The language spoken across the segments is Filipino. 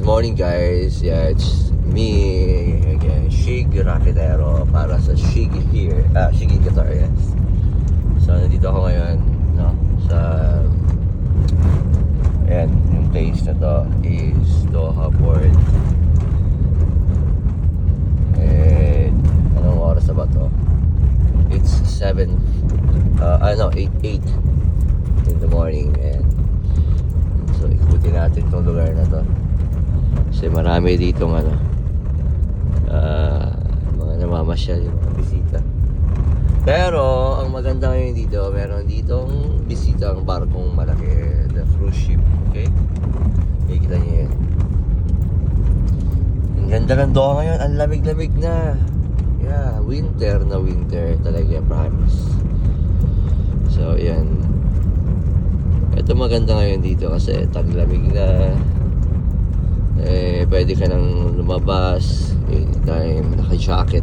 morning guys. Yeah, it's me again, Shig Rapidero para sa Shig here. Shig Qatar, yes. So, nandito ako ngayon, no? Sa ayan, yung place na to is Doha Port. And anong oras na ba to? It's 8 in the morning. And so, ikutin natin itong lugar na to. Kasi marami dito mga namamasyal, yung mga bisita. Pero, ang maganda ngayon dito, meron ditong bisita ang barkong malaki, the cruise ship. Okay? Kikita niyo yan. Ang ganda ng Doha ngayon, ang lamig-lamig na. Yeah, winter na winter talaga, promise. So, yan. Ito maganda ngayon dito kasi taglamig na. Pwede ka nang lumabas anytime, naka-jacket.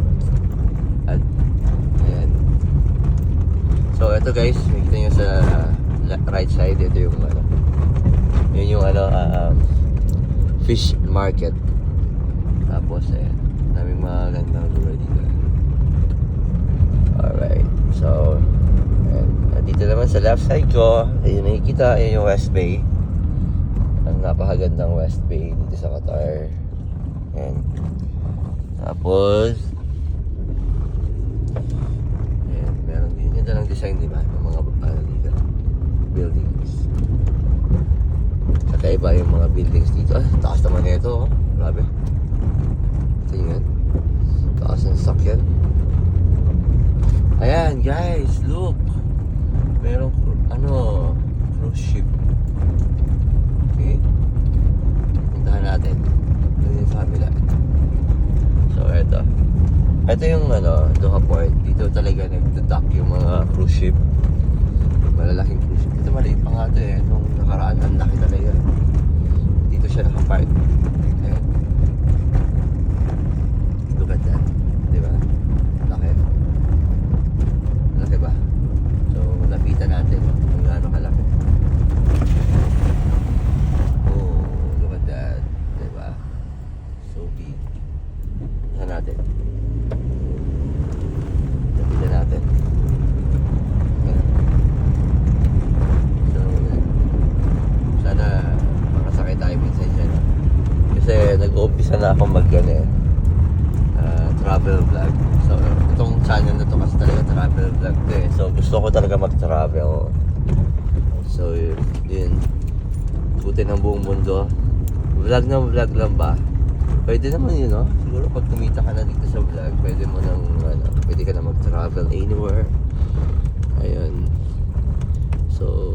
At ayan. So ito guys, makikita nyo sa right side, ito yung yun yung fish market. Tapos ayan, daming mga gandang lugar dito. Alright, so ayan, dito naman sa left side ko, ayun nakikita, ayun yung West Bay. Ang napakagandang West Bay dito sa Qatar. Ayan. Tapos ayan, meron din yun lang design, di ba? Ng mga dito, buildings. Kakaiba yung mga buildings dito. Taas naman ito, oh. Grabe. Ito yun. Taas ng sakyan. Ayan guys, look. Merong cruise ship. Okay. Puntahan natin. Ito yung sa kabila. So, ito yung Doha Port. Dito talaga nagdadock yung mga cruise ship. Malalaking cruise ship. Ito maliit pa nga ito eh. Nung nakaraan, ang laki talaga. Dito siya nakapark. Ayan. Look at that. Diba? Laki. Laki ba? So, lapitan natin kung gaano kalaki. Natin. Napitan natin. Ayan. So, sana makasakay tayo minsan dyan. Kasi nag-uumpisa na akong travel vlog. So, itong channel na to kasi talaga travel vlog to eh. So, gusto ko talaga mag-travel. So, yun. Ikutin ang buong mundo. Vlog lang ba? Pwede naman yun, no? Siguro pag kumita ka na dito sa vlog, pwede mo nang, pwede ka na mag-travel anywhere. Ayun. So,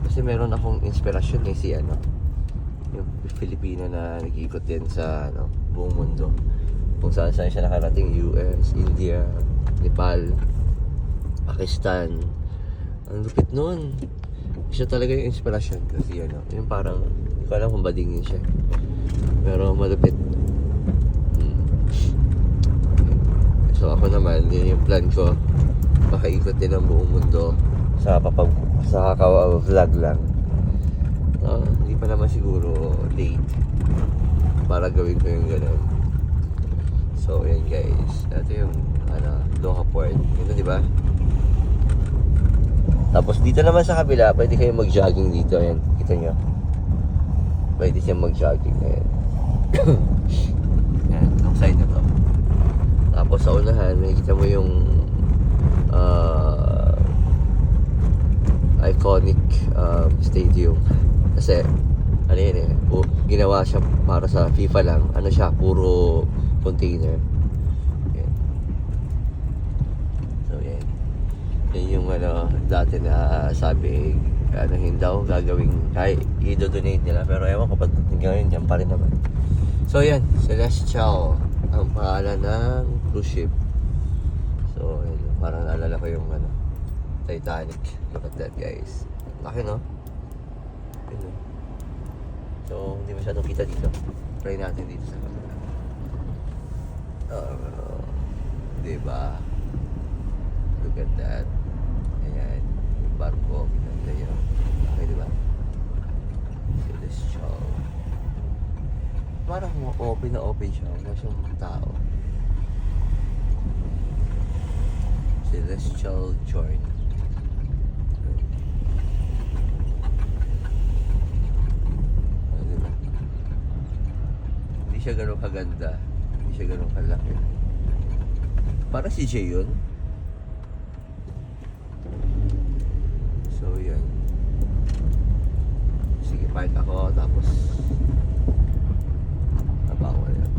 kasi meron akong inspirasyon si yung Filipino na nag-iikot din sa, buong mundo. Kung saan siya nakarating, US, India, Nepal, Pakistan. Ang lupit nun. Siya talaga yung inspirasyon kasi, yung parang, hindi ko alam kung badingin siya. Pero malupit. So ako naman, yun yung plan ko. Makaikot din ang buong mundo sa kaka-vlog lang. Hindi pa naman siguro late para gawin ko yung ganun. So yan guys, ito yung Doha Port. Yun, di ba? Tapos dito naman sa kabila, pwede kayong mag-jogging dito. Ayan, kita nyo. Pwede siyang mag-jogging. Ayan. Yan, ang side na to. Tapos sa unahan, makikita mo yung iconic stadium. Kasi ginawa siya para sa FIFA lang. Siya, puro container. Yan. So yan. Yan yung dati na sabi daw gagawing i-donate nila, pero ewan ko pa ngayon dyan pa rin naman. So yan, Celestial ang pangalan ng cruise ship. So yun, parang naalala ko yung Titanic. Look at that guys. Laki, no? Yun. So hindi masyadong kita dito. Try natin dito sa camera. Diba? Look at that. Ayan, yung barko. Ganda yun. Okay, diba? Celestial. parang open na open siya. Wala siyang tao. Celestial Joint. Diba? Hindi siya ganun kaganda. Hindi siya ganun kalaki. Para si Jay yun. So yan. Sige, park ako tapos nabawal yan.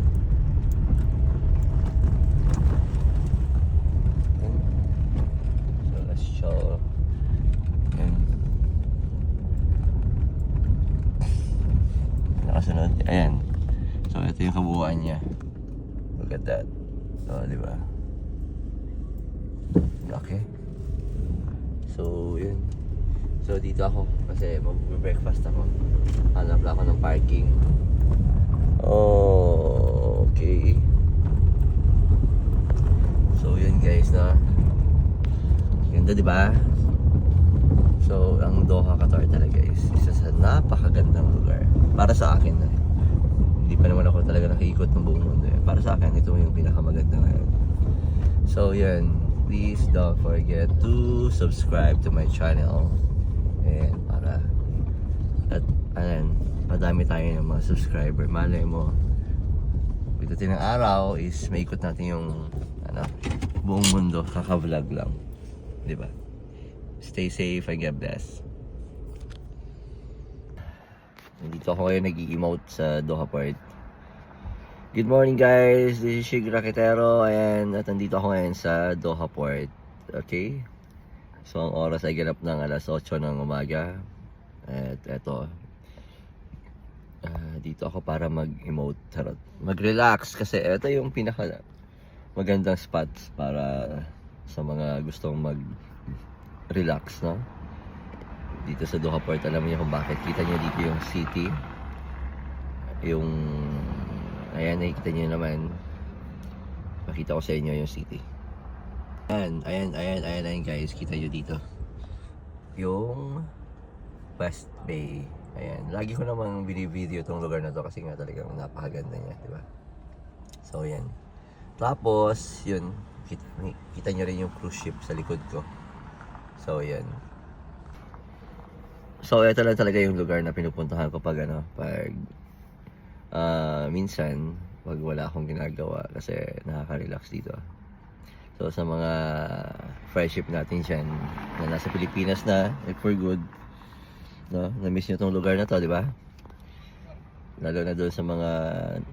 So let's show. Yan. Nakasunod. Ayan. So ito yung kabuuan niya. Look at that. So di ba? Okay. So yun. So dito ako kasi mag-breakfast ako. Hanap lang ako ng parking. Okay. So yun guys na. Ganda di ba? So ang Doha, Qatar talaga is isa sa napakagandang lugar. Para sa akin na. Hindi pa naman ako talaga nakiikot ng buong mundo. Para sa akin ito yung pinakamaganda ngayon. So yun. Please don't forget to subscribe to my channel. And para at ayan, madami tayo ng mga subscriber. Malay mo, pagdating ng araw is maikot natin yung buong mundo, kaka-vlog lang. Diba? Stay safe and God bless. Nandito ako ngayon nag-i-emote sa Doha Port. Good morning guys, this is Shig Raketero and at nandito ako ngayon sa Doha Port. Okay? So ang oras ay ganap ng alas 8 ng umaga. At eto, dito ako para mag-emote, mag-relax kasi eto yung pinaka magandang spots para sa mga gustong mag-relax, no? Dito sa Doha Port, alam niyo kung bakit. Kita niyo dito yung city. Yung ayan, nakikita niyo naman. Makita ko sa inyo yung city. Ayan guys, kita nyo dito yung West Bay. Ayan, lagi ko namang binivideo itong lugar na to kasi nga talagang napakaganda niya, diba? So ayan. Tapos yun, kita nyo rin yung cruise ship sa likod ko. So ayan. So ito lang talaga yung lugar na pinupuntahan ko pag minsan pag wala akong ginagawa kasi nakaka-relax dito. So sa mga friendship natin dyan na nasa Pilipinas na, like for good, no? Na-miss nyo tong lugar na to, di ba? Lalo na doon sa mga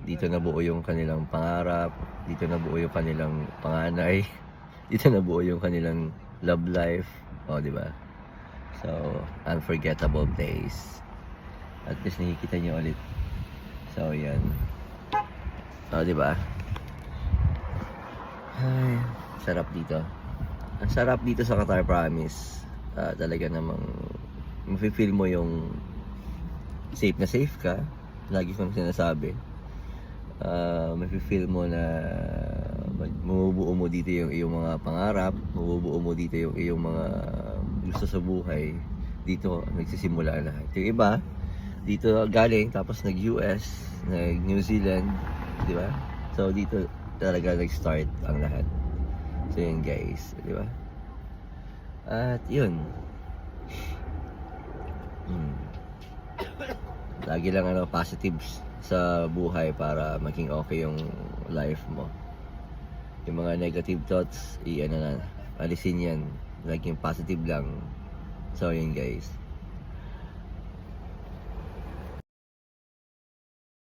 dito nabuo yung kanilang pangarap, dito nabuo yung kanilang panganay, dito nabuo yung kanilang love life, di ba? So unforgettable place. At least nakikita nyo ulit. So yan. Di ba? Ay, sarap dito. Ang sarap dito sa Qatar, promise. Talaga namang mafe-feel mo yung safe na safe ka. Lagi kong sinasabi. Mafe-feel mo na mabubuo mo dito yung iyong mga pangarap, mabubuo mo dito yung iyong mga gusto sa buhay. Dito nagsisimula lahat. Yung iba dito galing tapos nag-US, nag-New Zealand, di ba? So dito talaga nag-start ang lahat. So yun guys, di ba? At yun. Lagi lang positives sa buhay para maging okay yung life mo. Yung mga negative thoughts, alisin yan. Laging positive lang. So yun guys.